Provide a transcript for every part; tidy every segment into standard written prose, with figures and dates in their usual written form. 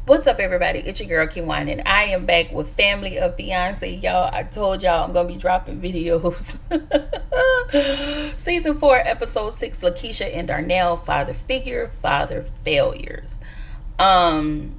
What's up, everybody? It's your girl Kiwan, and I am back with Family of Fiance. Y'all, I told y'all I'm gonna be dropping videos. Season 4, Episode 6, Lakisha and Darnell, Father Figure, Father Failures. Um,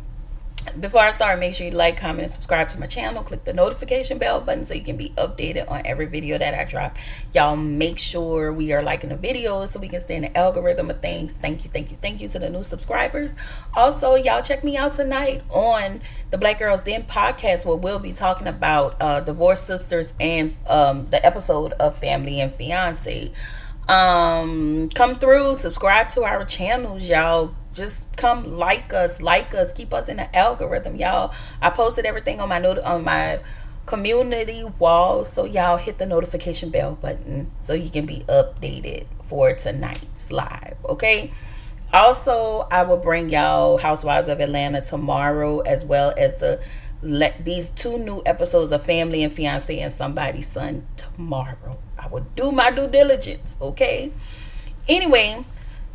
Before I start, make sure you like, comment, and subscribe to my channel. Click the notification bell button so you can be updated on every video that I drop. Y'all make sure we are liking the videos so we can stay in the algorithm of things. Thank you, thank you, thank you to the new subscribers. Also, y'all check me out tonight on the Black Girls Den podcast, where we'll be talking about divorced sisters and the episode of Family and Fiance. Come through, subscribe to our channels, y'all. Just come like us, keep us in the algorithm, y'all. I posted everything on my community wall, so y'all hit the notification bell button so you can be updated for tonight's live. Okay. Also, I will bring y'all Housewives of Atlanta tomorrow, as well as these 2 new episodes of Family and Fiance and Somebody's Son tomorrow. I will do my due diligence. Okay. Anyway.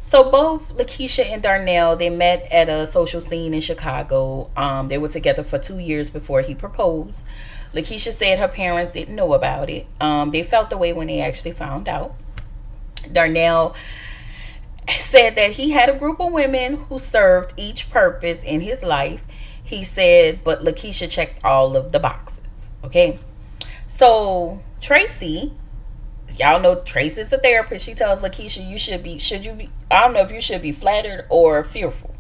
So both Lakisha and Darnell, they met at a social scene in Chicago. They were together for 2 years before he proposed. Lakisha said her parents didn't know about it. They felt the way when they actually found out. Darnell said that he had a group of women who served each purpose in his life. He said, but Lakisha checked all of the boxes. Okay. So Tracy, y'all know Tracy's the therapist. She tells Lakisha, I don't know if you should be flattered or fearful.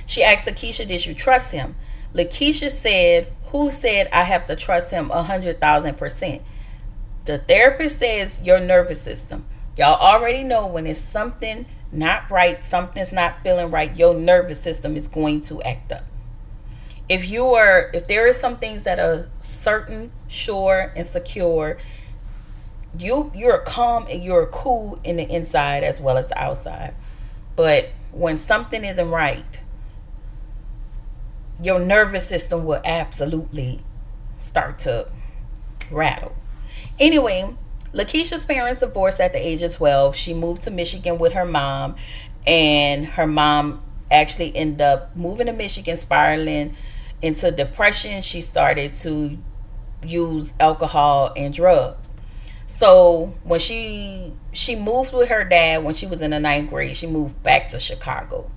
She asked Lakisha, did you trust him? Lakisha said, who said I have to trust him 100,000%? The therapist says your nervous system. Y'all already know when it's something not right, something's not feeling right, your nervous system is going to act up. If there is some things that are certain, sure, and secure, you're calm and you're cool in the inside as well as the outside. But when something isn't right, your nervous system will absolutely start to rattle. Anyway, Lakisha's parents divorced at the age of 12. She moved to Michigan with her mom, and her mom actually ended up moving to Michigan, spiraling into depression. She started to use alcohol and drugs. So when she moved with her dad when she was in the 9th grade, she moved back to Chicago.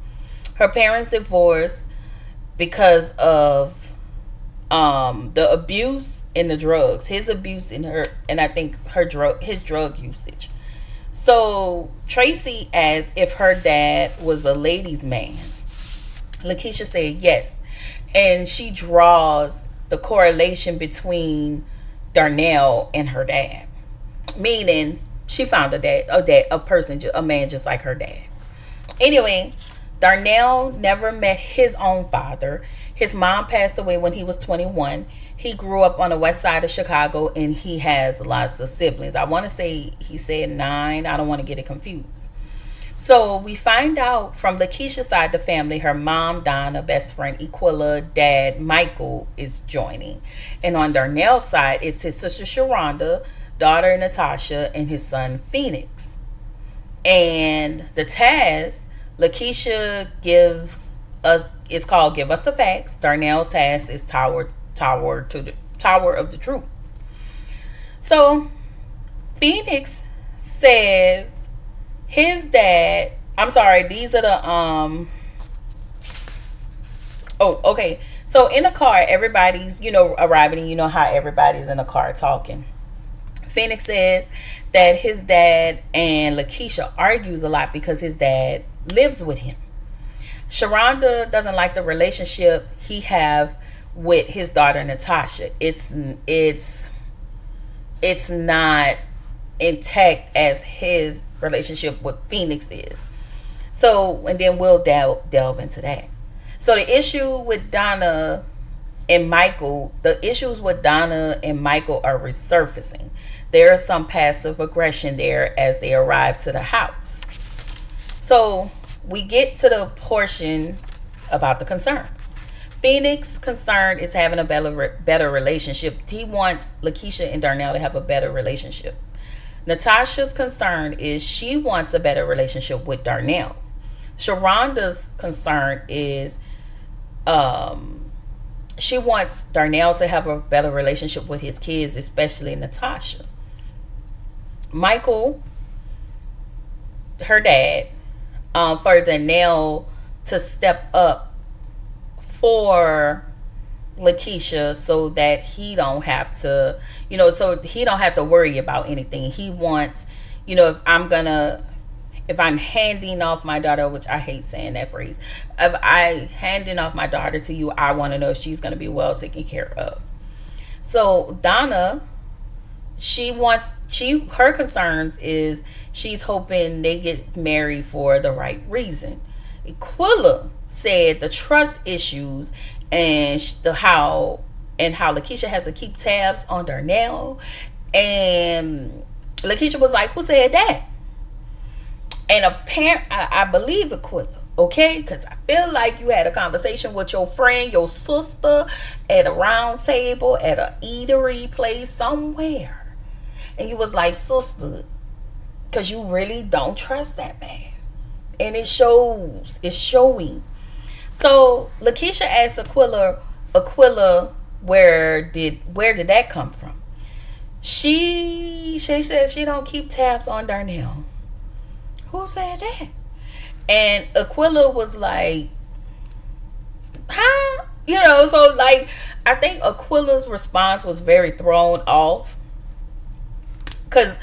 Her parents divorced because of the abuse and the drugs, his abuse in her, and I think his drug usage. So Tracy asked if her dad was a ladies' man. Lakisha said yes, and she draws the correlation between Darnell and her dad. Meaning, she found a man just like her dad. Anyway, Darnell never met his own father. His mom passed away when he was 21. He grew up on the west side of Chicago, and he has lots of siblings. I want to say he said 9. I don't want to get it confused. So we find out from Lakisha's side of the family, her mom, Donna, best friend, Equilla, dad, Michael, is joining. And on Darnell's side, it's his sister, Sharonda, daughter Natasha, and his son Phoenix. And the task Lakisha gives us is called "Give Us the Facts." Darnell's task is Tower of the Truth. So Phoenix says his dad. I'm sorry. These are the Oh, okay. So in the car, everybody's arriving. You know how everybody's in the car talking. Phoenix says that his dad and Lakisha argues a lot because his dad lives with him. Sharonda doesn't like the relationship he have with his daughter Natasha. It's not intact as his relationship with Phoenix is. So, and then we'll delve into that. So the issue with Donna and Michael, the issues with Donna and Michael are resurfacing. There is some passive aggression there as they arrive to the house. So we get to the portion about the concerns. Phoenix's concern is having a better relationship. He wants Lakisha and Darnell to have a better relationship. Natasha's concern is she wants a better relationship with Darnell. Sharonda's concern is Um, she wants Darnell to have a better relationship with his kids, especially Natasha. Michael, her dad, for Darnell to step up for Lakisha so that he don't have to, so he don't have to worry about anything. He wants, if I'm handing off my daughter, which I hate saying that phrase, if I handing off my daughter to you, I want to know if she's going to be well taken care of. So Donna, her concerns is she's hoping they get married for the right reason. Aquila said the trust issues and how Lakisha has to keep tabs on Darnell, and Lakisha was like, "Who said that?" And I believe Aquila, okay, because I feel like you had a conversation with your friend, your sister, at a round table at a eatery place somewhere, and you was like, "Sister," because you really don't trust that man, and it shows. It's showing. So Lakisha asked Aquila, where did that come from? She says she don't keep tabs on Darnell. Who said that? And Aquila was like, huh? So like, I think Aquila's response was very thrown off, because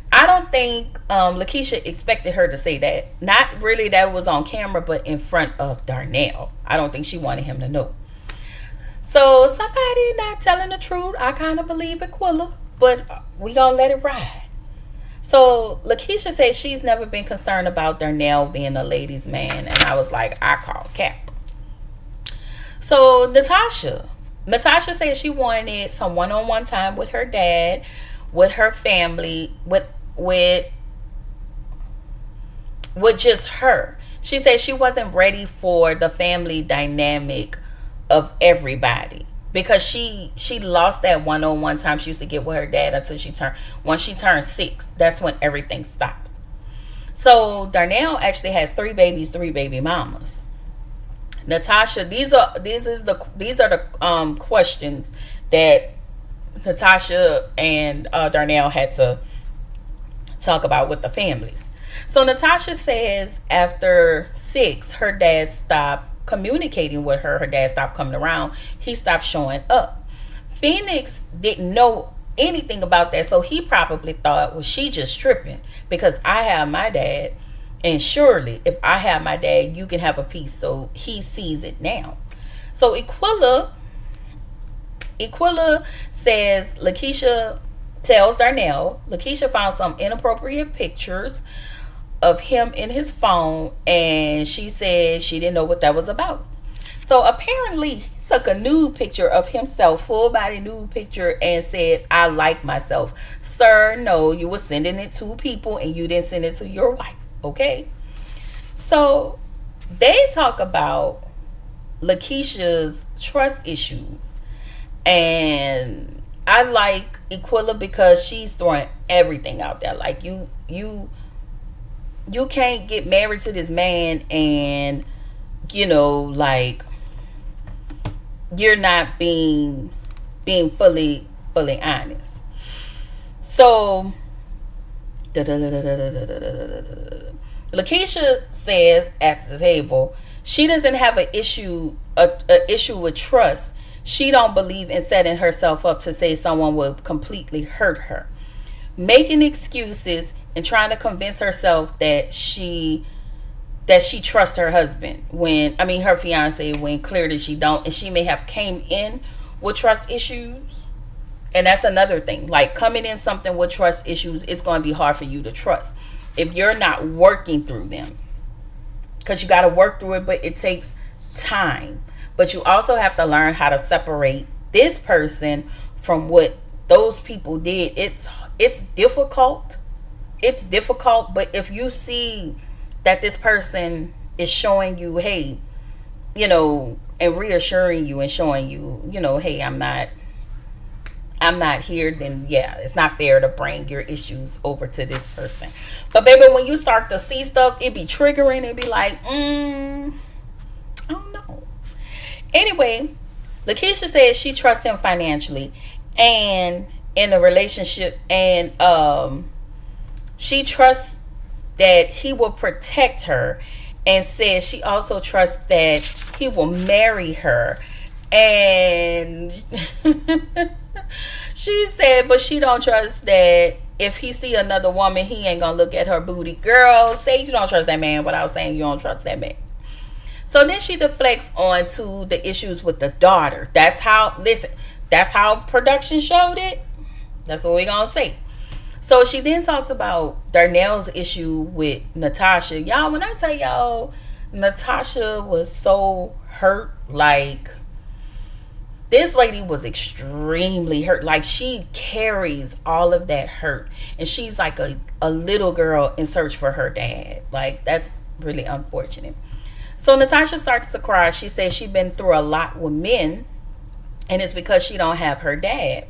I don't think Lakisha expected her to say that. Not really that was on camera, but in front of Darnell. I don't think she wanted him to know. So somebody not telling the truth. I kind of believe Aquila, but we gonna let it ride. So Lakisha said she's never been concerned about Darnell being a ladies' man, and I was like, I call cap. So Natasha said she wanted some one-on-one time with her dad, with her family, with just her. She said she wasn't ready for the family dynamic of everybody, because she lost that one-on-one time she used to get with her dad until once she turned 6. That's when everything stopped. So Darnell actually has 3 babies, 3 baby mamas. Natasha, these are the questions that Natasha and Darnell had to talk about with the families. So Natasha says after 6, her dad stopped communicating with her. Her dad stopped coming around. He stopped showing up. Phoenix didn't know anything about that, so he probably thought, well, she just tripping because I have my dad, and surely if I have my dad, you can have a piece. So he sees it now. So Aquila says Lakisha tells Darnell Lakisha found some inappropriate pictures of him in his phone, and she said she didn't know what that was about. So apparently he took a nude picture of himself, full body nude picture, and said, I like myself. Sir, no, you were sending it to people and you didn't send it to your wife. Okay? So they talk about Lakisha's trust issues, and I like Aquila because she's throwing everything out there. Like you can't get married to this man and like you're not being fully honest. So Lakisha says at the table she doesn't have an issue with trust. She don't believe in setting herself up to say someone would completely hurt her, making excuses and trying to convince herself that she trusts her husband her fiance, when clearly she don't, and she may have came in with trust issues. And that's another thing, like coming in something with trust issues, it's going to be hard for you to trust if you're not working through them, because you got to work through it, but it takes time. But you also have to learn how to separate this person from what those people did. It's difficult. It's difficult, but if you see that this person is showing you, hey, and reassuring you and showing you, hey, I'm not here, then yeah, it's not fair to bring your issues over to this person. But baby, when you start to see stuff, it be triggering. It be like, I don't know. Anyway, Lakeisha says she trusts him financially and in a relationship, and she trusts that he will protect her, and says she also trusts that he will marry her. And she said, but she don't trust that if he see another woman, he ain't gonna look at her booty. Girl, say you don't trust that man without saying you don't trust that man. So then she deflects on to the issues with the daughter. That's how production showed it. That's what we're gonna say. So she then talks about Darnell's issue with Natasha. Y'all, when I tell y'all, Natasha was so hurt, like, this lady was extremely hurt. Like, she carries all of that hurt. And she's like a little girl in search for her dad. Like, that's really unfortunate. So Natasha starts to cry. She says she's been through a lot with men, and it's because she don't have her dad.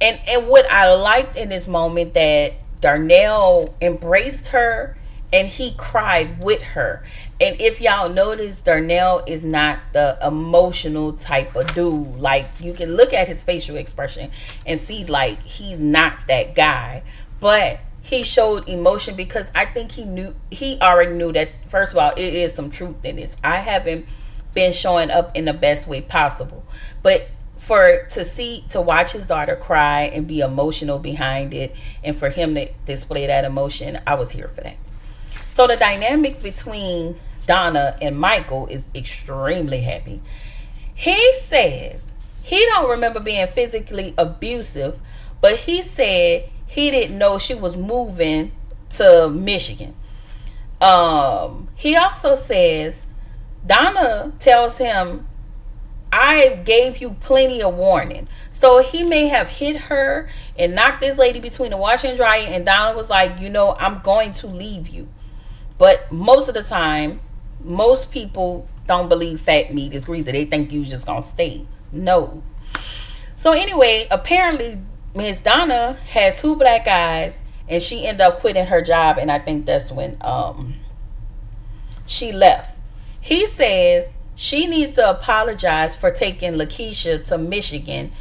And what I liked in this moment, that Darnell embraced her and he cried with her. And if y'all notice, Darnell is not the emotional type of dude. Like, you can look at his facial expression and see, like, he's not that guy. But he showed emotion because I think he already knew that, first of all, it is some truth in this. I haven't been showing up in the best way possible. But to watch his daughter cry and be emotional behind it, and for him to display that emotion, I was here for that. So the dynamics between Donna and Michael is extremely happy. He says he don't remember being physically abusive, but he said he didn't know she was moving to Michigan. He also says Donna tells him, I gave you plenty of warning. So he may have hit her and knocked this lady between the washer and dryer, and Donna was like, I'm going to leave you. But most of the time, most people don't believe fat meat is greasy. They think you just gonna stay. No. So anyway, apparently Miss Donna had 2 black eyes, and she ended up quitting her job, and I think that's when she left. He says she needs to apologize for taking Lakisha to Michigan,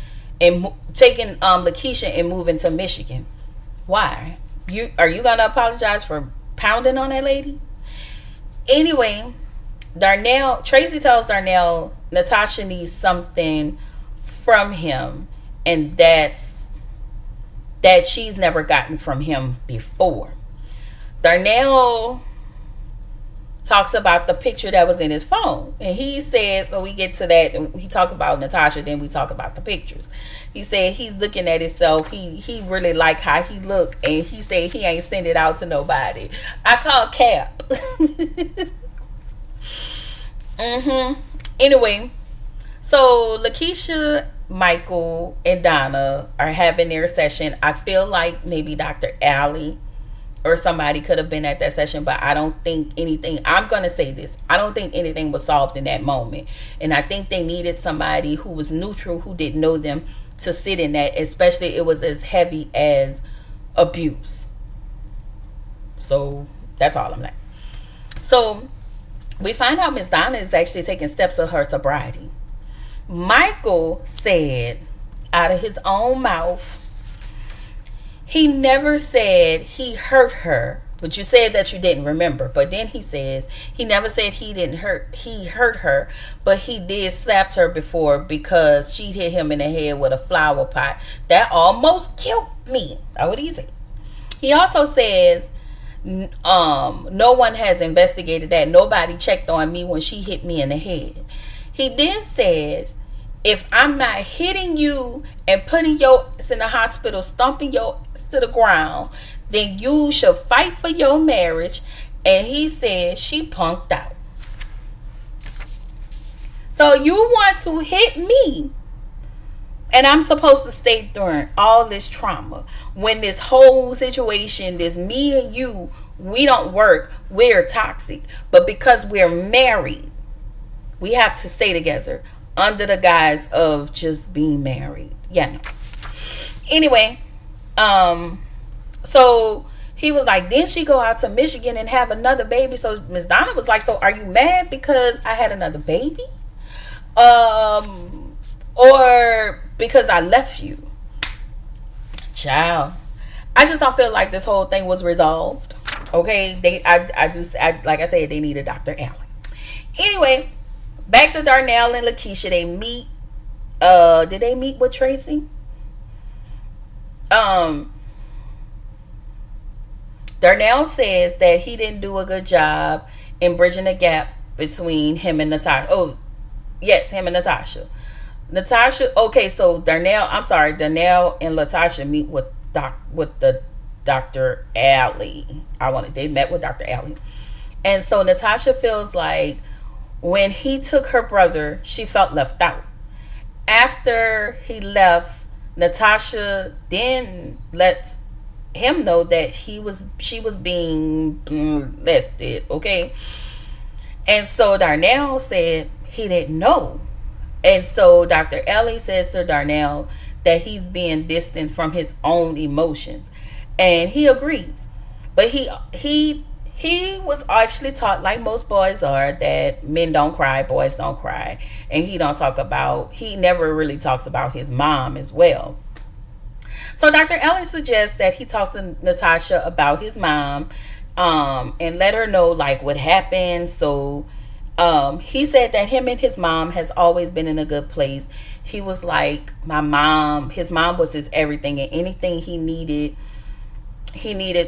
and taking Lakisha and moving to Michigan. Why? Are you gonna apologize for pounding on that lady? Anyway, Tracy tells Darnell Natasha needs something from him, and that she's never gotten from him before. Darnell talks about the picture that was in his phone, and he said, so we get to that, and we talk about Natasha, then we talk about the pictures. He said he's looking at himself, he really like how he look, and he said he ain't send it out to nobody. I call cap. Anyway, so Lakisha, Michael, and Donna are having their session. I feel like maybe Dr. Allie or somebody could have been at that session, but I don't think anything, I'm going to say this, I don't think anything was solved in that moment. And I think they needed somebody who was neutral, who didn't know them, to sit in that, especially it was as heavy as abuse. So that's all I'm like. So we find out Miss Donna is actually taking steps of her sobriety. Michael said out of his own mouth, he never said he hurt her, but you said that you didn't remember. But then he says he never said he hurt her, but he did slap her before because she hit him in the head with a flower pot. That almost killed me. That's what he said. He also says no one has investigated that. Nobody checked on me when she hit me in the head. He then says, if I'm not hitting you and putting your ass in the hospital, stomping your ass to the ground, then you should fight for your marriage. And he said she punked out. So you want to hit me, and I'm supposed to stay during all this trauma, when this whole situation, this me and you, we don't work, we're toxic. But because we're married, we have to stay together under the guise of just being married. Yeah, no. Anyway, so he was like, then she go out to Michigan and have another baby. So Miss Donna was like, so are you mad because I had another baby? Or because I left you. Child. I just don't feel like this whole thing was resolved. Okay, like I said, they needed Dr. Allen. Anyway, back to Darnell and Lakisha. They meet. Did they meet with Tracy? Um, Darnell says that he didn't do a good job in bridging the gap between him and Natasha. Oh, yes, him and Natasha. Natasha. Okay, so Darnell. I'm sorry, Darnell and Latasha meet with the Dr. Alley. They met with Dr. Alley, and so Natasha feels like when he took her brother, she felt left out. After he left, Natasha then lets him know that she was being molested. Okay, and so Darnell said he didn't know, and so Dr. Ellie says to Darnell that he's being distant from his own emotions, and he agrees. But he was actually taught, like most boys are, that men don't cry, boys don't cry, and he never really talks about his mom as well. So Dr. Ellie suggests that he talks to Natasha about his mom, and let her know like what happened. So he said that him and his mom has always been in a good place. He was like, his mom was his everything, and anything he needed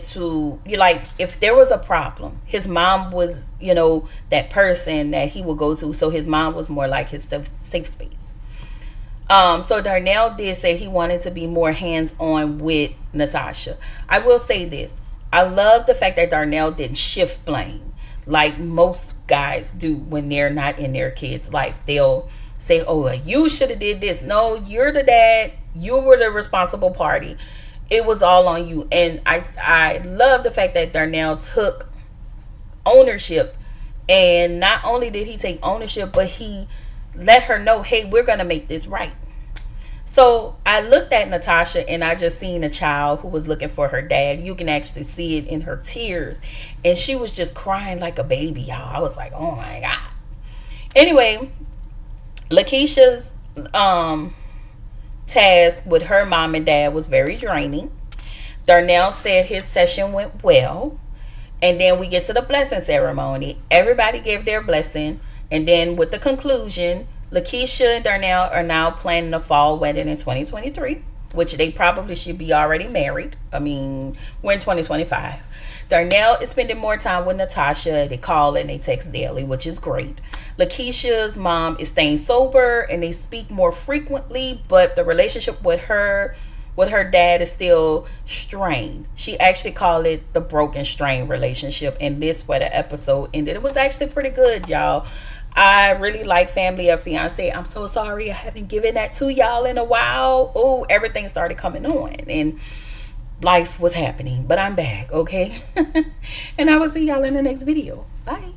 to, like, if there was a problem, his mom was, that person that he would go to. So his mom was more like his safe space. So Darnell did say he wanted to be more hands-on with Natasha. I will say this. I love the fact that Darnell didn't shift blame like most guys do when they're not in their kid's life. They'll say, oh, you should have did this. No, you're the dad. You were the responsible party. It was all on you. And I love the fact that Darnell took ownership. And not only did he take ownership, but he let her know, hey, we're going to make this right. So I looked at Natasha and I just seen a child who was looking for her dad. You can actually see it in her tears. And she was just crying like a baby, y'all. I was like, oh my God. Anyway, Lakisha's task with her mom and dad was very draining. Darnell said his session went well. And then we get to the blessing ceremony. Everybody gave their blessing. And then with the conclusion, Lakisha and Darnell are now planning a fall wedding in 2023, which they probably should be already married. I mean, we're in 2025. Darnell is spending more time with Natasha. They call and they text daily, which is great. Lakisha's mom is staying sober and they speak more frequently, but the relationship with her dad is still strained. She actually called it the broken strain relationship, and this where the episode ended. It was actually pretty good, y'all. I really like Family of Fiance. I'm so sorry I haven't given that to y'all in a while. Oh, everything started coming on and life was happening, but I'm back, okay? And I will see y'all in the next video. Bye.